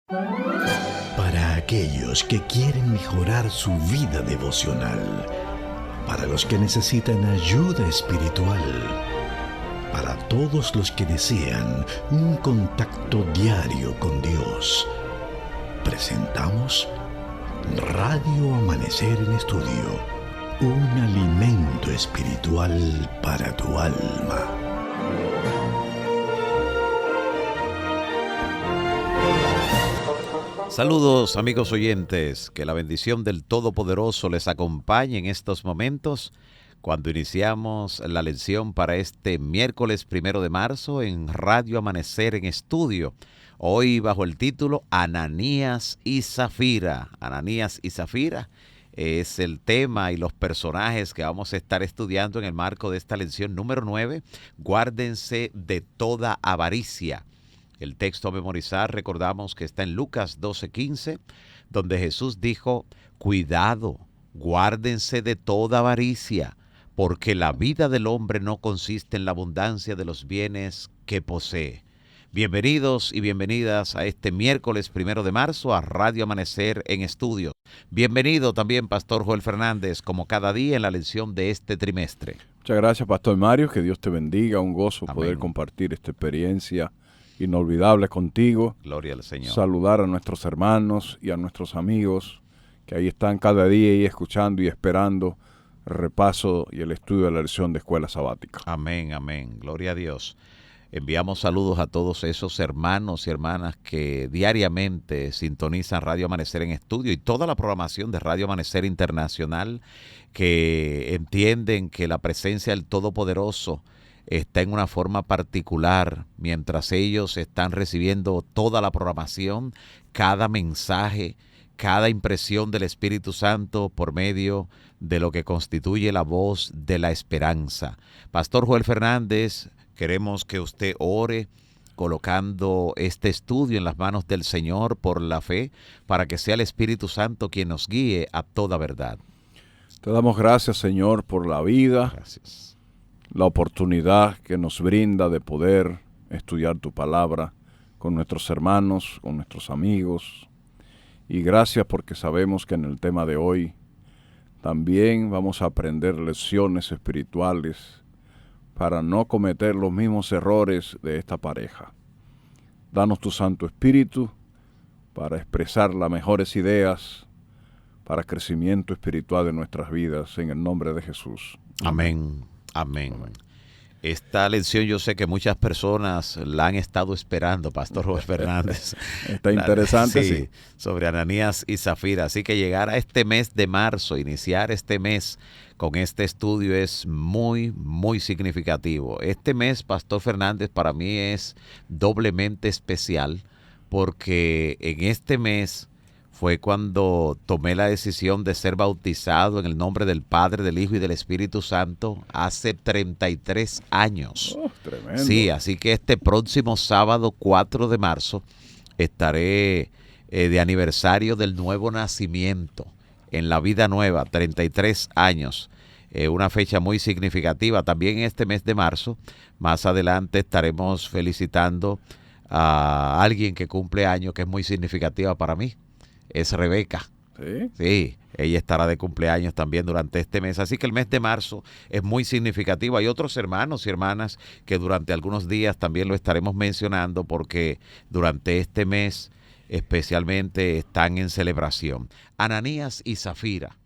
Para aquellos que quieren mejorar su vida devocional, para los que necesitan ayuda espiritual, para todos los que desean un contacto diario con Dios, presentamos Radio Amanecer en Estudio, un alimento espiritual para tu alma. Saludos amigos oyentes, que la bendición del Todopoderoso les acompañe en estos momentos cuando iniciamos la lección para este miércoles 1 de marzo en Radio Amanecer en Estudio. Hoy bajo el título Ananías y Zafira. Ananías y Zafira es el tema y los personajes que vamos a estar estudiando en el marco de esta lección número 9. Guárdense de toda avaricia. El texto a memorizar, recordamos que está en Lucas 12:15, donde Jesús dijo, cuidado, guárdense de toda avaricia, porque la vida del hombre no consiste en la abundancia de los bienes que posee. Bienvenidos y bienvenidas a este miércoles 1 de marzo a Radio Amanecer en Estudio. Bienvenido también, Pastor Joel Fernández, como cada día en la lección de este trimestre. Muchas gracias, Pastor Mario, que Dios te bendiga, un gozo Amén. Poder compartir esta experiencia inolvidable contigo. Gloria al Señor. Saludar a nuestros hermanos y a nuestros amigos que ahí están cada día y escuchando y esperando el repaso y el estudio de la lección de Escuela Sabática. Amén, amén. Gloria a Dios. Enviamos saludos a todos esos hermanos y hermanas que diariamente sintonizan Radio Amanecer en Estudio y toda la programación de Radio Amanecer Internacional, que entienden que la presencia del Todopoderoso está en una forma particular mientras ellos están recibiendo toda la programación, cada mensaje, cada impresión del Espíritu Santo por medio de lo que constituye la voz de la esperanza. Pastor Joel Fernández, queremos que usted ore colocando este estudio en las manos del Señor por la fe, para que sea el Espíritu Santo quien nos guíe a toda verdad. Te damos gracias, Señor, por la vida. Gracias. La oportunidad que nos brinda de poder estudiar tu palabra con nuestros hermanos, con nuestros amigos. Y gracias porque sabemos que en el tema de hoy también vamos a aprender lecciones espirituales para no cometer los mismos errores de esta pareja. Danos tu Santo Espíritu para expresar las mejores ideas para crecimiento espiritual de nuestras vidas en el nombre de Jesús. Amén. Amén. Esta lección yo sé que muchas personas la han estado esperando, Pastor Joel Fernández. Está interesante, sí. Sobre Ananías y Zafira. Así que llegar a este mes de marzo, iniciar este mes con este estudio es muy, muy significativo. Este mes, Pastor Fernández, para mí es doblemente especial porque en este mes fue cuando tomé la decisión de ser bautizado en el nombre del Padre, del Hijo y del Espíritu Santo hace 33 años. Oh, tremendo. Sí, así que este próximo sábado 4 de marzo estaré de aniversario del nuevo nacimiento en la vida nueva, 33 años. Una fecha muy significativa. También en este mes de marzo, más adelante estaremos felicitando a alguien que cumple años, que es muy significativa para mí. Es Rebeca. ¿Sí? Sí, ella estará de cumpleaños también durante este mes. Así que el mes de marzo es muy significativo. Hay otros hermanos y hermanas que durante algunos días también lo estaremos mencionando porque durante este mes especialmente están en celebración. Ananías y Zafira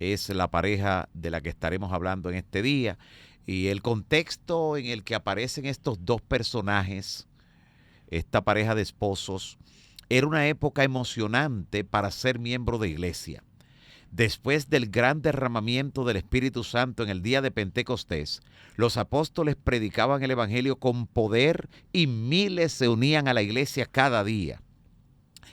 es la pareja de la que estaremos hablando en este día. Y el contexto en el que aparecen estos dos personajes, esta pareja de esposos, era una época emocionante para ser miembro de iglesia. Después del gran derramamiento del Espíritu Santo en el día de Pentecostés, los apóstoles predicaban el Evangelio con poder y miles se unían a la iglesia cada día.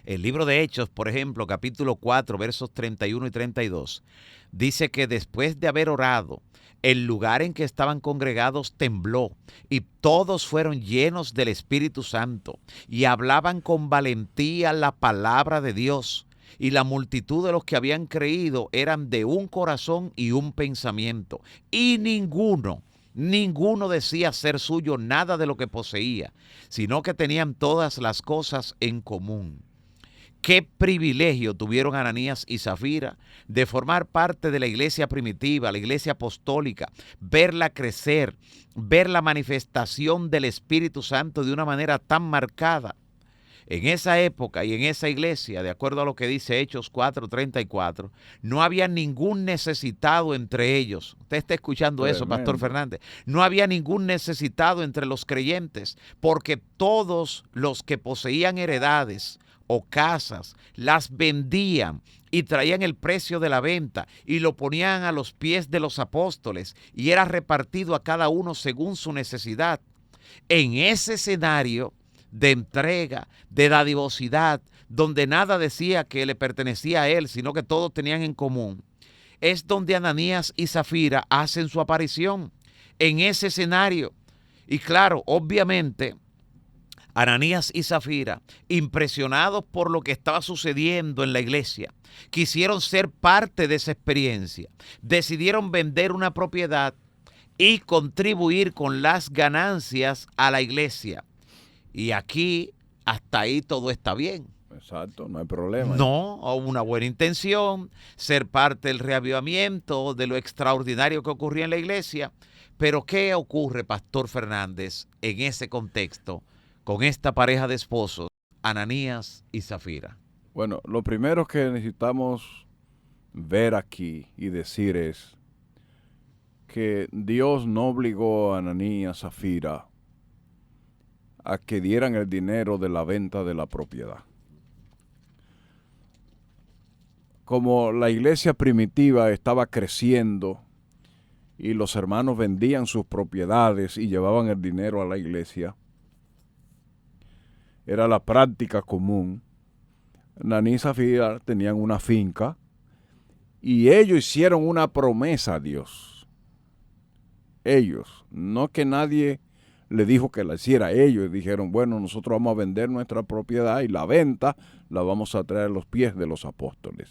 El libro de Hechos, por ejemplo, capítulo 4, versos 31 y 32, dice que después de haber orado, el lugar en que estaban congregados tembló y todos fueron llenos del Espíritu Santo y hablaban con valentía la palabra de Dios. Y la multitud de los que habían creído eran de un corazón y un pensamiento. Y ninguno decía ser suyo nada de lo que poseía, sino que tenían todas las cosas en común. Qué privilegio tuvieron Ananías y Zafira de formar parte de la iglesia primitiva, la iglesia apostólica, verla crecer, ver la manifestación del Espíritu Santo de una manera tan marcada. En esa época y en esa iglesia, de acuerdo a lo que dice Hechos 4:34, no había ningún necesitado entre ellos. Usted está escuchando eso, Pastor Fernández. No había ningún necesitado entre los creyentes, porque todos los que poseían heredades o casas las vendían y traían el precio de la venta y lo ponían a los pies de los apóstoles y era repartido a cada uno según su necesidad. En ese escenario de entrega, de dadivosidad, donde nada decía que le pertenecía a él, sino que todos tenían en común, es donde Ananías y Zafira hacen su aparición, en ese escenario. Y claro, obviamente, Ananías y Zafira, impresionados por lo que estaba sucediendo en la iglesia, quisieron ser parte de esa experiencia, decidieron vender una propiedad y contribuir con las ganancias a la iglesia. Y aquí, hasta ahí todo está bien. Exacto, no hay problema. No, una buena intención, ser parte del reavivamiento, de lo extraordinario que ocurría en la iglesia. Pero ¿qué ocurre, Pastor Fernández, en ese contexto con esta pareja de esposos, Ananías y Zafira? Bueno, lo primero que necesitamos ver aquí y decir es que Dios no obligó a Ananías y Zafira a que dieran el dinero de la venta de la propiedad. Como la iglesia primitiva estaba creciendo y los hermanos vendían sus propiedades y llevaban el dinero a la iglesia, era la práctica común. Ananías y Zafira tenían una finca y ellos hicieron una promesa a Dios. Ellos, no que nadie le dijo que la hiciera. Ellos dijeron, bueno, nosotros vamos a vender nuestra propiedad y la venta la vamos a traer a los pies de los apóstoles.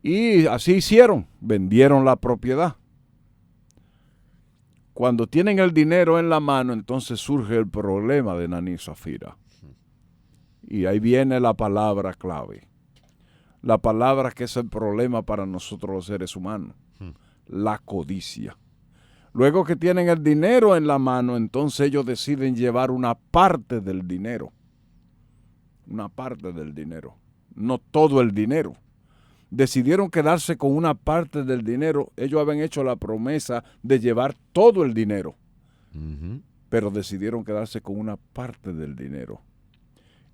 Y así hicieron, vendieron la propiedad. Cuando tienen el dinero en la mano, entonces surge el problema de Ananías y Zafira. Y ahí viene la palabra clave. La palabra que es el problema para nosotros los seres humanos. La codicia. Luego que tienen el dinero en la mano, entonces ellos deciden llevar una parte del dinero. Una parte del dinero. No todo el dinero. Decidieron quedarse con una parte del dinero. Ellos habían hecho la promesa de llevar todo el dinero. Pero decidieron quedarse con una parte del dinero.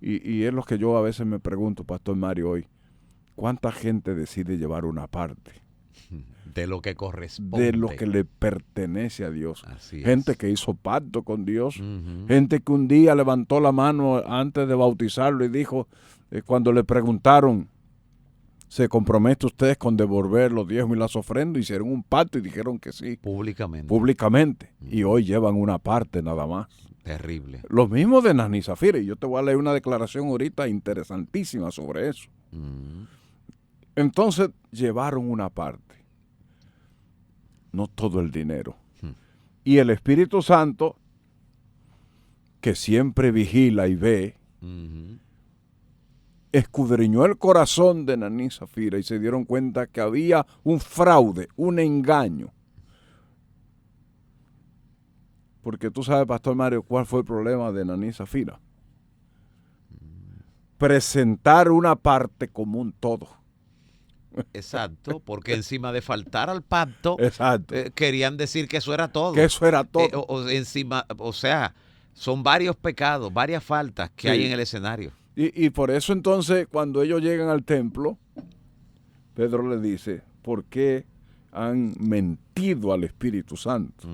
Y es lo que yo a veces me pregunto, Pastor Mario, hoy. ¿Cuánta gente decide llevar una parte? De lo que corresponde. De lo que le pertenece a Dios. Así gente es. Que hizo pacto con Dios. Gente que un día levantó la mano antes de bautizarlo y dijo, cuando le preguntaron, ¿se compromete ustedes con devolver los diezmos y las ofrendas? Hicieron un pacto y dijeron que sí. Públicamente. Y hoy llevan una parte nada más. Terrible. Lo mismo de Ananías y Zafira. Y yo te voy a leer una declaración ahorita interesantísima sobre eso. Entonces llevaron una parte. No todo el dinero. Y el Espíritu Santo, que siempre vigila y ve, escudriñó el corazón de Ananías y Zafira y se dieron cuenta que había un fraude, un engaño. Porque tú sabes, Pastor Mario, ¿cuál fue el problema de Ananías y Zafira? Presentar una parte como un todo. Exacto, porque encima de faltar al pacto, querían decir que eso era todo. Que eso era todo. Encima, o sea, son varios pecados, varias faltas que hay en el escenario. Y por eso entonces, cuando ellos llegan al templo, Pedro le dice, ¿por qué han mentido al Espíritu Santo?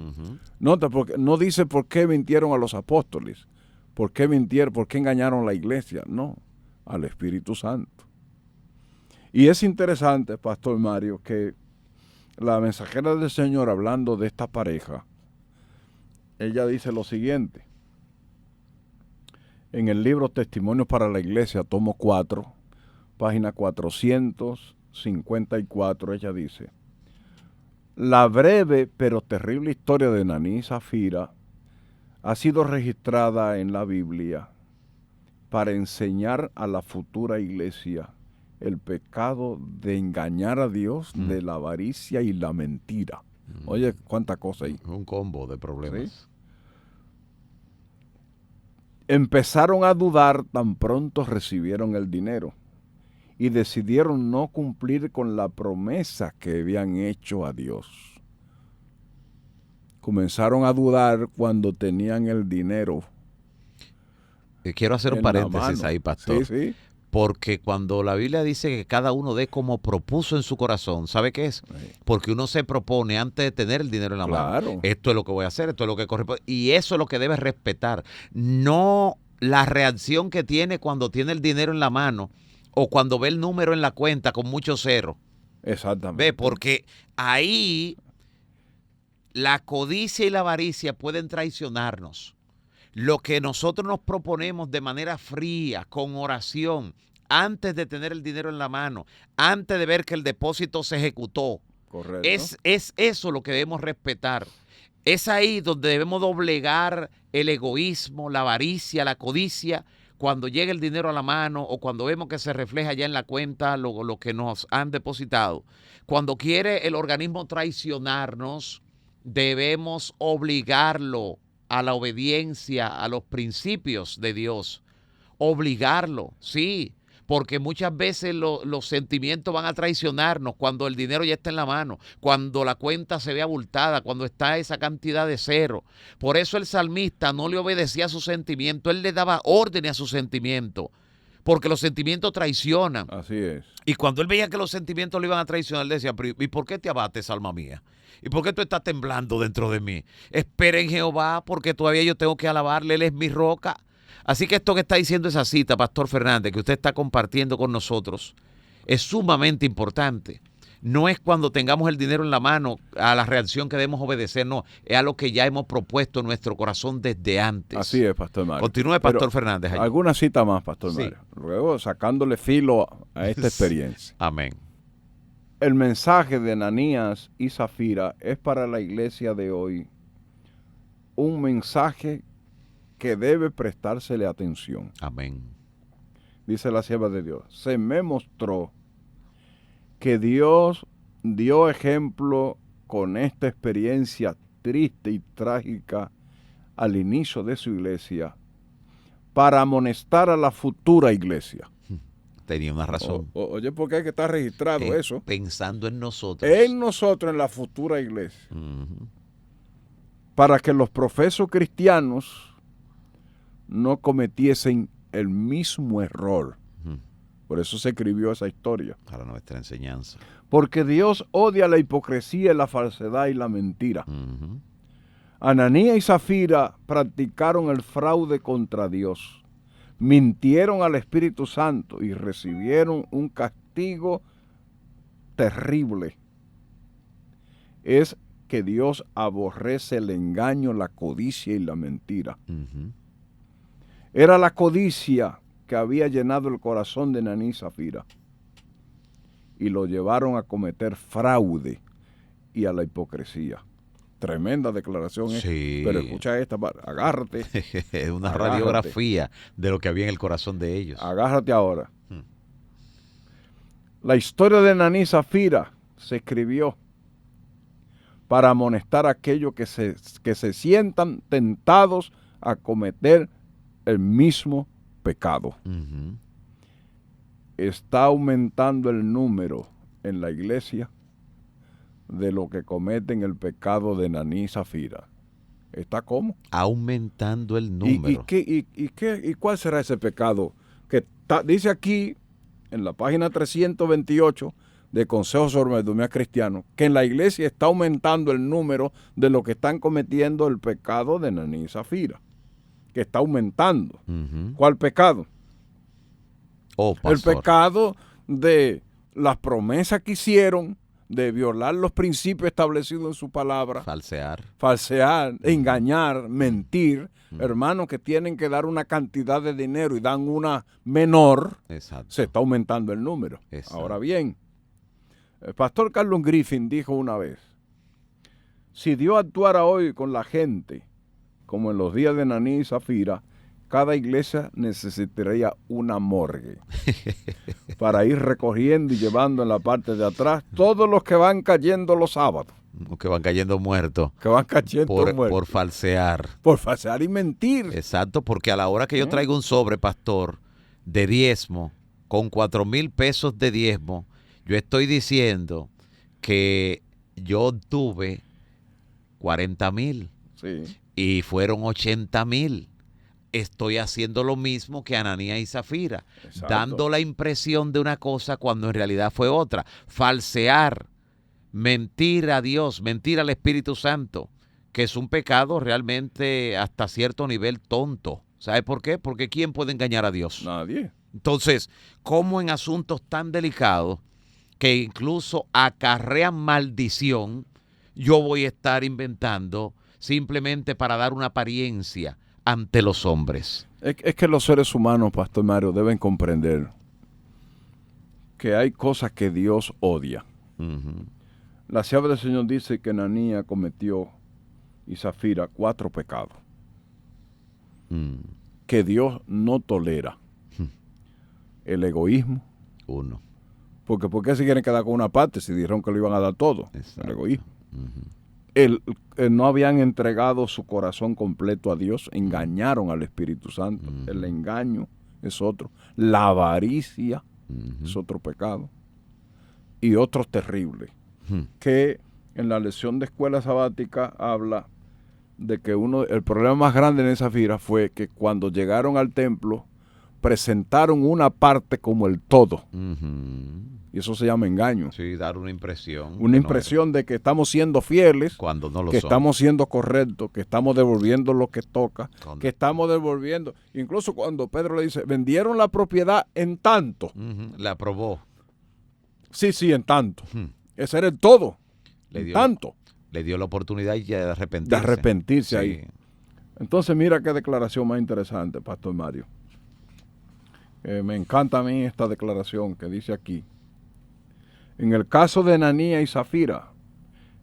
Nota, porque no dice por qué mintieron a los apóstoles, por qué mintieron, por qué engañaron a la iglesia, no, al Espíritu Santo. Y es interesante, Pastor Mario, que la mensajera del Señor, hablando de esta pareja, ella dice lo siguiente. En el libro Testimonios para la Iglesia, tomo 4, página 454, ella dice, la breve pero terrible historia de Ananías y Zafira ha sido registrada en la Biblia para enseñar a la futura iglesia el pecado de engañar a Dios, de la avaricia y la mentira. Oye, cuánta cosa ahí. Un combo de problemas. ¿Sí? Empezaron a dudar tan pronto recibieron el dinero y decidieron no cumplir con la promesa que habían hecho a Dios. Comenzaron a dudar cuando tenían el dinero. Quiero hacer un paréntesis ahí, pastor. Sí, sí. Porque cuando la Biblia dice que cada uno dé como propuso en su corazón, ¿sabe qué es? Sí. Porque uno se propone antes de tener el dinero en la mano. Esto es lo que voy a hacer, esto es lo que corresponde. Y eso es lo que debes respetar. No la reacción que tiene cuando tiene el dinero en la mano o cuando ve el número en la cuenta con muchos ceros. Exactamente. Ve, porque ahí la codicia y la avaricia pueden traicionarnos. Lo que nosotros nos proponemos de manera fría, con oración, antes de tener el dinero en la mano, antes de ver que el depósito se ejecutó. Correcto. Es eso lo que debemos respetar. Es ahí donde debemos doblegar el egoísmo, la avaricia, la codicia, cuando llega el dinero a la mano o cuando vemos que se refleja ya en la cuenta lo que nos han depositado. Cuando quiere el organismo traicionarnos, debemos obligarlo a la obediencia, a los principios de Dios. Obligarlo, sí, porque muchas veces los sentimientos van a traicionarnos cuando el dinero ya está en la mano, cuando la cuenta se ve abultada, cuando está esa cantidad de cero. Por eso el salmista no le obedecía a su sentimiento, él le daba órdenes a su sentimiento, porque los sentimientos traicionan. Así es. Y cuando él veía que los sentimientos le iban a traicionar, él decía, ¿y por qué te abates, alma mía? ¿Y por qué tú estás temblando dentro de mí? Espera en Jehová, porque todavía yo tengo que alabarle, él es mi roca. Así que esto que está diciendo esa cita, Pastor Fernández, que usted está compartiendo con nosotros, es sumamente importante. No es cuando tengamos el dinero en la mano a la reacción que debemos obedecer, no, es a lo que ya hemos propuesto en nuestro corazón desde antes. Así es, Pastor Mario. Continúe, Pastor Fernández. Allí. ¿Alguna cita más, Pastor Mario? Sí. Luego sacándole filo a esta experiencia. Amén. El mensaje de Ananías y Zafira es para la iglesia de hoy un mensaje que debe prestársele atención. Amén. Dice la sierva de Dios, se me mostró que Dios dio ejemplo con esta experiencia triste y trágica al inicio de su iglesia para amonestar a la futura iglesia. Tenía una razón. Oye, porque hay que estar registrado eso. Pensando en nosotros. En nosotros, en la futura iglesia. Para que los profesos cristianos no cometiesen el mismo error. Por eso se escribió esa historia. Para nuestra enseñanza. Porque Dios odia la hipocresía, la falsedad y la mentira. Ananías y Zafira practicaron el fraude contra Dios. Mintieron al Espíritu Santo y recibieron un castigo terrible. Es que Dios aborrece el engaño, la codicia y la mentira. Era la codicia que había llenado el corazón de Ananías y Zafira y lo llevaron a cometer fraude y a la hipocresía. Tremenda declaración, sí. Pero escucha esta, agárrate. Es una radiografía de lo que había en el corazón de ellos. Agárrate ahora. La historia de Ananías y Zafira se escribió para amonestar a aquellos que se sientan tentados a cometer el mismo pecado. Está aumentando el número en la iglesia de los que cometen el pecado de Ananías y Zafira. ¿Está cómo? Aumentando el número. ¿Y cuál será ese pecado? Que dice aquí, en la página 328 de Consejo sobre Mayordomía Cristiano, que en la iglesia está aumentando el número de los que están cometiendo el pecado de Ananías y Zafira. Que está aumentando. ¿Cuál pecado? El pecado de las promesas que hicieron, de violar los principios establecidos en su palabra. Falsear, engañar, mentir. Hermanos que tienen que dar una cantidad de dinero y dan una menor. Exacto. Se está aumentando el número. Exacto. Ahora bien, el pastor Carlos Griffin dijo una vez, si Dios actuara hoy con la gente como en los días de Ananías y Zafira, cada iglesia necesitaría una morgue para ir recogiendo y llevando en la parte de atrás todos los que van cayendo los sábados. Que van cayendo muertos. Que van cayendo muertos. Por falsear. Por falsear y mentir. Exacto, porque a la hora que yo traigo un sobre, pastor, de diezmo, con 4,000 pesos de diezmo, yo estoy diciendo que yo obtuve 40,000 y fueron 80,000. Estoy haciendo lo mismo que Ananías y Zafira, dando la impresión de una cosa cuando en realidad fue otra. Falsear, mentir a Dios, mentir al Espíritu Santo, que es un pecado realmente hasta cierto nivel tonto. ¿Sabe por qué? Porque ¿quién puede engañar a Dios? Nadie. Entonces, ¿cómo en asuntos tan delicados que incluso acarrean maldición, yo voy a estar inventando simplemente para dar una apariencia ante los hombres? Es que los seres humanos, Pastor Mario, deben comprender que hay cosas que Dios odia. Uh-huh. La palabra del Señor dice que Ananías cometió y Zafira 4 pecados que Dios no tolera. El egoísmo. 1. Porque ¿por qué se quieren quedar con una parte si dijeron que lo iban a dar todo? Exacto. El egoísmo. Uh-huh. No habían entregado su corazón completo a Dios, engañaron al Espíritu Santo. Uh-huh. El engaño es otro. La avaricia Uh-huh. es otro pecado. Y otro terrible, Uh-huh. que en la lección de escuela sabática habla de que el problema más grande en esa fila fue que cuando llegaron al templo presentaron una parte como el todo. Uh-huh. Y eso se llama engaño. Sí, dar una impresión. Una impresión de que estamos siendo fieles, cuando no lo que son. estamos siendo correctos, que estamos devolviendo lo que toca, que estamos devolviendo. Incluso cuando Pedro le dice, vendieron la propiedad en tanto. Uh-huh. La aprobó. Sí, en tanto. Uh-huh. Ese era el todo. Tanto. Le dio la oportunidad ya de arrepentirse. De arrepentirse sí. ahí. Entonces mira qué declaración más interesante, Pastor Mario. Me encanta a mí esta declaración que dice aquí. En el caso de Ananías y Zafira,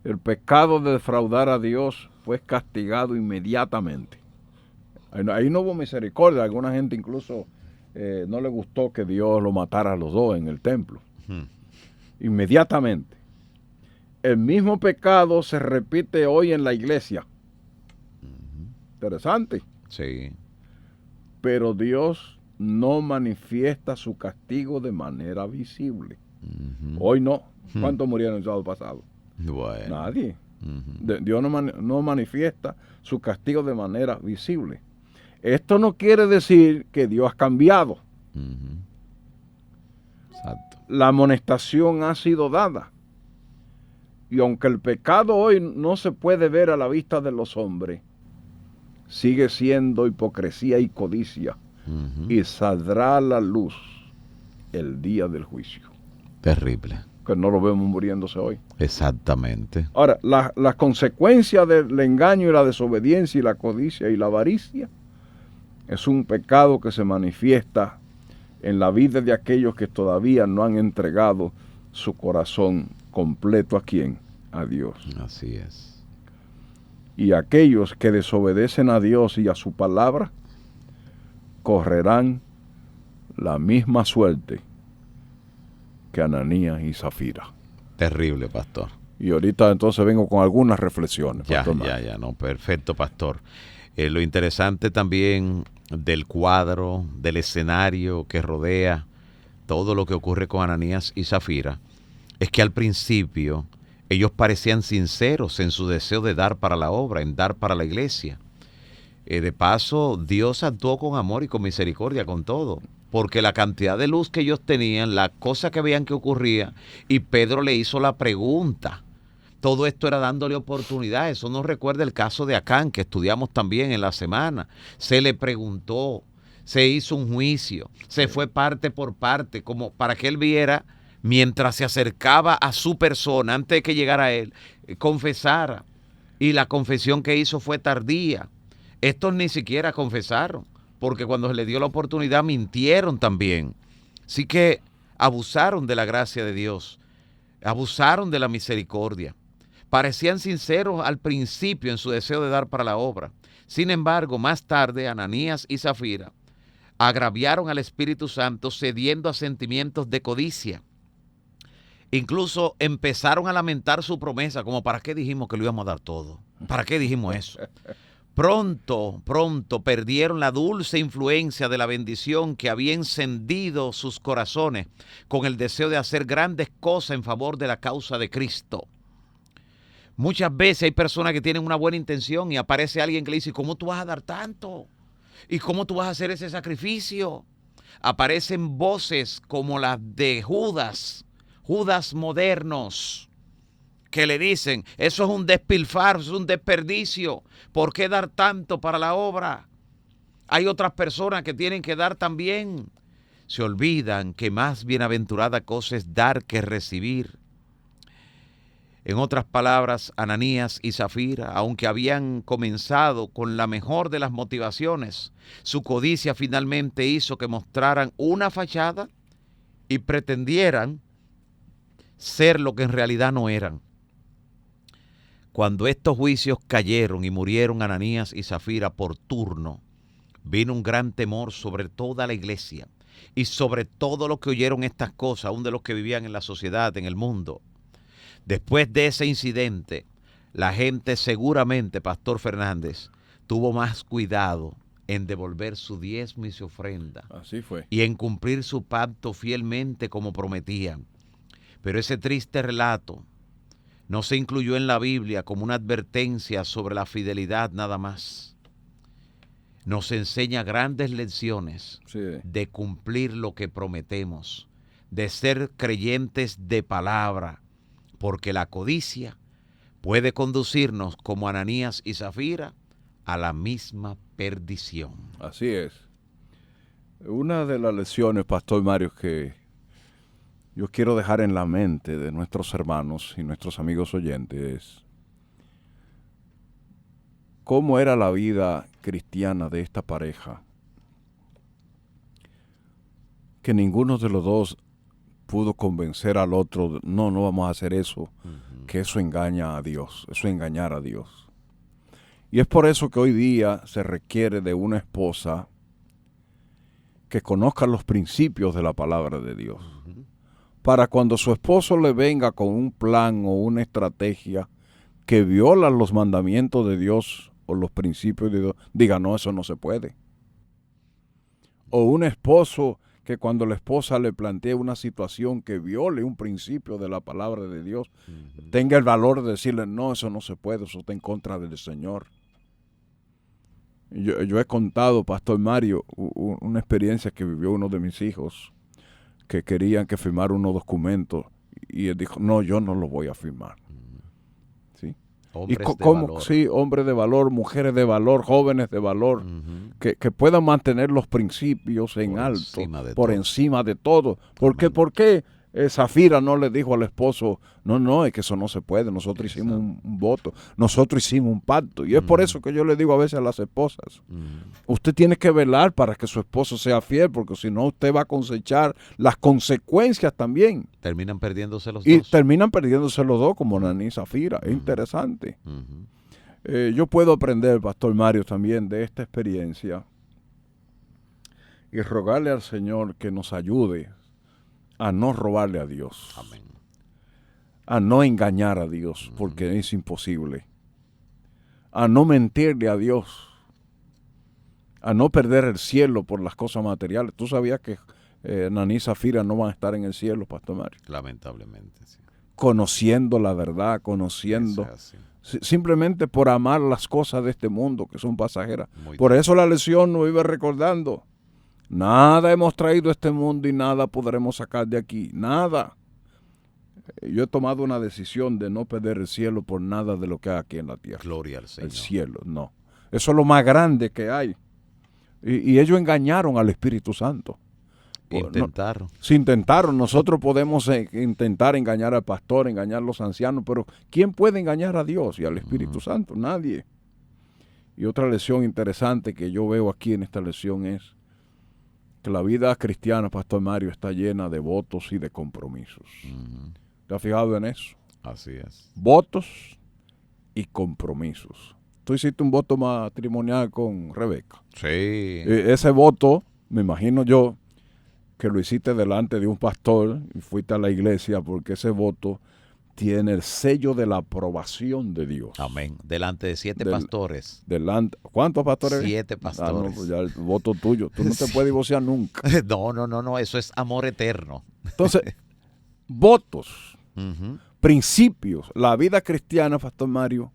el pecado de defraudar a Dios fue castigado inmediatamente. Ahí no hubo misericordia. A alguna gente incluso no le gustó que Dios lo matara a los dos en el templo. Uh-huh. Inmediatamente. El mismo pecado se repite hoy en la iglesia. Uh-huh. Interesante. Sí. Pero Dios no manifiesta su castigo de manera visible. Uh-huh. Hoy no. ¿Cuántos murieron el sábado pasado? Bueno. Nadie. Uh-huh. Dios no manifiesta su castigo de manera visible. Esto no quiere decir que Dios ha cambiado. Uh-huh. Exacto. La amonestación ha sido dada. Y aunque el pecado hoy no se puede ver a la vista de los hombres, sigue siendo hipocresía y codicia. Uh-huh. Y saldrá a la luz el día del juicio. Terrible. Que no lo vemos muriéndose hoy. Exactamente. Ahora, las consecuencias del engaño y la desobediencia y la codicia y la avaricia es un pecado que se manifiesta en la vida de aquellos que todavía no han entregado su corazón completo ¿a quién? A Dios. Así es. Y aquellos que desobedecen a Dios y a su palabra correrán la misma suerte que Ananías y Zafira. Terrible, pastor. Y ahorita entonces vengo con algunas reflexiones. Ya, no, perfecto, pastor. Lo interesante también del cuadro, del escenario que rodea todo lo que ocurre con Ananías y Zafira, es que al principio ellos parecían sinceros en su deseo de dar para la obra, en dar para la iglesia. De paso, Dios actuó con amor y con misericordia con todo, porque la cantidad de luz que ellos tenían, la cosa que veían que ocurría, y Pedro le hizo la pregunta. Todo esto era dándole oportunidad. Eso nos recuerda el caso de Acán, que estudiamos también en la semana. Se le preguntó, se hizo un juicio, se fue parte por parte, como para que él viera, mientras se acercaba a su persona, antes de que llegara a él, confesara. Y la confesión que hizo fue tardía. Estos ni siquiera confesaron, porque cuando se les dio la oportunidad mintieron también. Así que abusaron de la gracia de Dios, abusaron de la misericordia. Parecían sinceros al principio en su deseo de dar para la obra. Sin embargo, más tarde, Ananías y Zafira agraviaron al Espíritu Santo cediendo a sentimientos de codicia. Incluso empezaron a lamentar su promesa, como ¿para qué dijimos que lo íbamos a dar todo? ¿Para qué dijimos eso? Pronto perdieron la dulce influencia de la bendición que había encendido sus corazones con el deseo de hacer grandes cosas en favor de la causa de Cristo. Muchas veces hay personas que tienen una buena intención y aparece alguien que le dice, ¿cómo tú vas a dar tanto? ¿Y cómo tú vas a hacer ese sacrificio? Aparecen voces como las de Judas modernos, que le dicen, eso es un despilfarro, es un desperdicio. ¿Por qué dar tanto para la obra? Hay otras personas que tienen que dar también. Se olvidan que más bienaventurada cosa es dar que recibir. En otras palabras, Ananías y Zafira, aunque habían comenzado con la mejor de las motivaciones, su codicia finalmente hizo que mostraran una fachada y pretendieran ser lo que en realidad no eran. Cuando estos juicios cayeron y murieron Ananías y Zafira por turno, vino un gran temor sobre toda la iglesia y sobre todo los que oyeron estas cosas, aún de los que vivían en la sociedad, en el mundo. Después de ese incidente, la gente seguramente, Pastor Fernández, tuvo más cuidado en devolver su diezmo y su ofrenda. Así fue. Y en cumplir su pacto fielmente como prometían. Pero ese triste relato no se incluyó en la Biblia como una advertencia sobre la fidelidad nada más. Nos enseña grandes lecciones de cumplir lo que prometemos, de ser creyentes de palabra, porque la codicia puede conducirnos, como Ananías y Zafira, a la misma perdición. Así es. Una de las lecciones, Pastor Mario, que yo quiero dejar en la mente de nuestros hermanos y nuestros amigos oyentes es cómo era la vida cristiana de esta pareja, que ninguno de los dos pudo convencer al otro, no vamos a hacer eso, que eso engaña a Dios, eso es engañar a Dios. Y es por eso que hoy día se requiere de una esposa que conozca los principios de la palabra de Dios. Para cuando su esposo le venga con un plan o una estrategia que viola los mandamientos de Dios o los principios de Dios, diga, no, eso no se puede. O un esposo que cuando la esposa le plantee una situación que viole un principio de la palabra de Dios, tenga el valor de decirle, no, eso no se puede, eso está en contra del Señor. Yo he contado, Pastor Mario, una experiencia que vivió uno de mis hijos, que querían que firmara unos documentos, y él dijo, no, yo no lo voy a firmar. ¿Sí? Hombres de valor. Sí, hombres de valor, mujeres de valor, jóvenes de valor, que puedan mantener los principios en alto, por encima de todo. ¿Por qué Zafira no le dijo al esposo, no, es que eso no se puede, nosotros hicimos un voto, nosotros hicimos un pacto? Y es por eso que yo le digo a veces a las esposas, usted tiene que velar para que su esposo sea fiel, porque si no usted va a cosechar las consecuencias también. Terminan perdiéndose los dos. Y terminan perdiéndose los dos, como Ananías y Zafira. Es interesante. Yo puedo aprender, Pastor Mario, también de esta experiencia y rogarle al Señor que nos ayude a no robarle a Dios. Amén. A no engañar a Dios, porque es imposible. A no mentirle a Dios. A no perder el cielo por las cosas materiales. ¿Tú sabías que Ananías y Zafira no van a estar en el cielo, Pastor Mario? Lamentablemente, sí. Conociendo la verdad, conociendo. Simplemente por amar las cosas de este mundo que son pasajeras. Por eso la lección nos vive recordando. Nada hemos traído a este mundo y nada podremos sacar de aquí. Nada. Yo he tomado una decisión de no perder el cielo por nada de lo que hay aquí en la tierra. Gloria al Señor. El cielo, no. Eso es lo más grande que hay. Y ellos engañaron al Espíritu Santo. Intentaron. Sí, intentaron. Nosotros podemos intentar engañar al pastor, engañar a los ancianos, pero ¿quién puede engañar a Dios y al Espíritu Santo? Nadie. Y otra lección interesante que yo veo aquí en esta lección es que la vida cristiana, Pastor Mario, está llena de votos y de compromisos. ¿Te has fijado en eso? Así es. Votos y compromisos. Tú hiciste un voto matrimonial con Rebeca. Sí. Ese voto, me imagino yo, que lo hiciste delante de un pastor y fuiste a la iglesia, porque ese voto tiene el sello de la aprobación de Dios. Amén. Delante de 7 pastores. ¿Cuántos pastores? 7 pastores. No, pues ya el voto tuyo. Tú no te puedes divorciar nunca. No. Eso es amor eterno. Entonces, votos, Uh-huh. principios. La vida cristiana, Pastor Mario,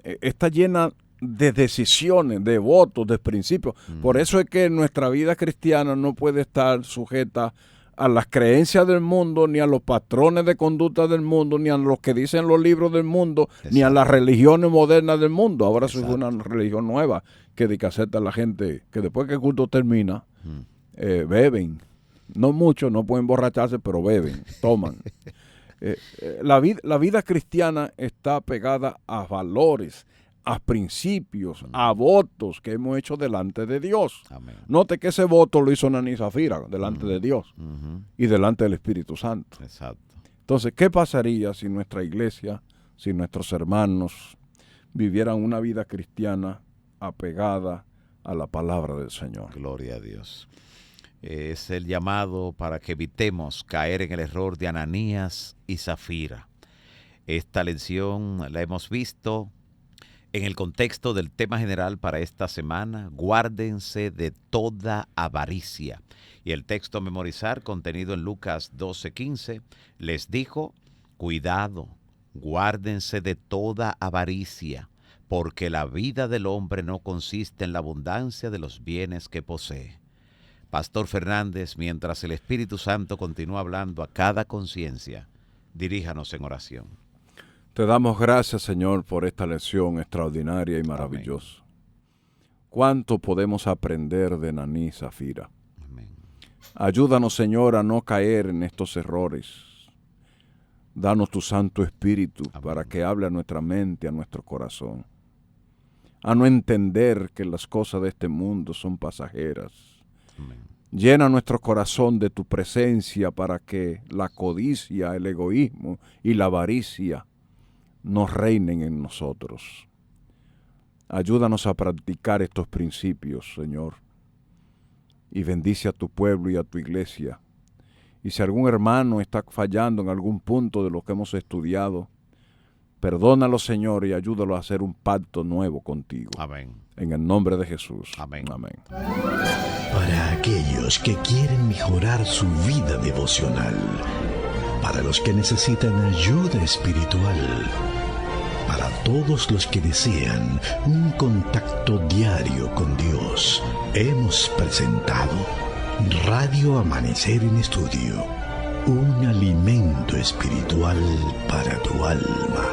está llena de decisiones, de votos, de principios. Por eso es que nuestra vida cristiana no puede estar sujeta a las creencias del mundo, ni a los patrones de conducta del mundo, ni a los que dicen los libros del mundo, Exacto. ni a las religiones modernas del mundo. Ahora es Exacto. una religión nueva que acepta a la gente que después que el culto termina, beben. No mucho, no pueden emborracharse, pero beben, toman. La vida cristiana está pegada a valores, a principios, a votos que hemos hecho delante de Dios. Amén. Note que ese voto lo hizo Ananí y Zafira delante de Dios y delante del Espíritu Santo. Exacto. Entonces, ¿qué pasaría si nuestra iglesia, si nuestros hermanos vivieran una vida cristiana apegada a la palabra del Señor? Gloria a Dios. Es el llamado para que evitemos caer en el error de Ananías y Zafira. Esta lección la hemos visto en el contexto del tema general para esta semana: guárdense de toda avaricia. Y el texto a memorizar, contenido en Lucas 12:15, les dijo: cuidado, guárdense de toda avaricia, porque la vida del hombre no consiste en la abundancia de los bienes que posee. Pastor Fernández, mientras el Espíritu Santo continúa hablando a cada conciencia, diríjanos en oración. Te damos gracias, Señor, por esta lección extraordinaria y maravillosa. Amén. ¿Cuánto podemos aprender de Ananí y Zafira? Amén. Ayúdanos, Señor, a no caer en estos errores. Danos tu Santo Espíritu Amén. Para que hable a nuestra mente, a nuestro corazón. A no entender que las cosas de este mundo son pasajeras. Amén. Llena nuestro corazón de tu presencia para que la codicia, el egoísmo y la avaricia no reinen en nosotros. Ayúdanos a practicar estos principios, Señor, y bendice a tu pueblo y a tu iglesia. Y si algún hermano está fallando en algún punto de lo que hemos estudiado, perdónalo, Señor, y ayúdalo a hacer un pacto nuevo contigo. Amén. En el nombre de Jesús. Amén. Amén. Para aquellos que quieren mejorar su vida devocional, para los que necesitan ayuda espiritual, para todos los que desean un contacto diario con Dios, hemos presentado Radio Amanecer en Estudio, un alimento espiritual para tu alma.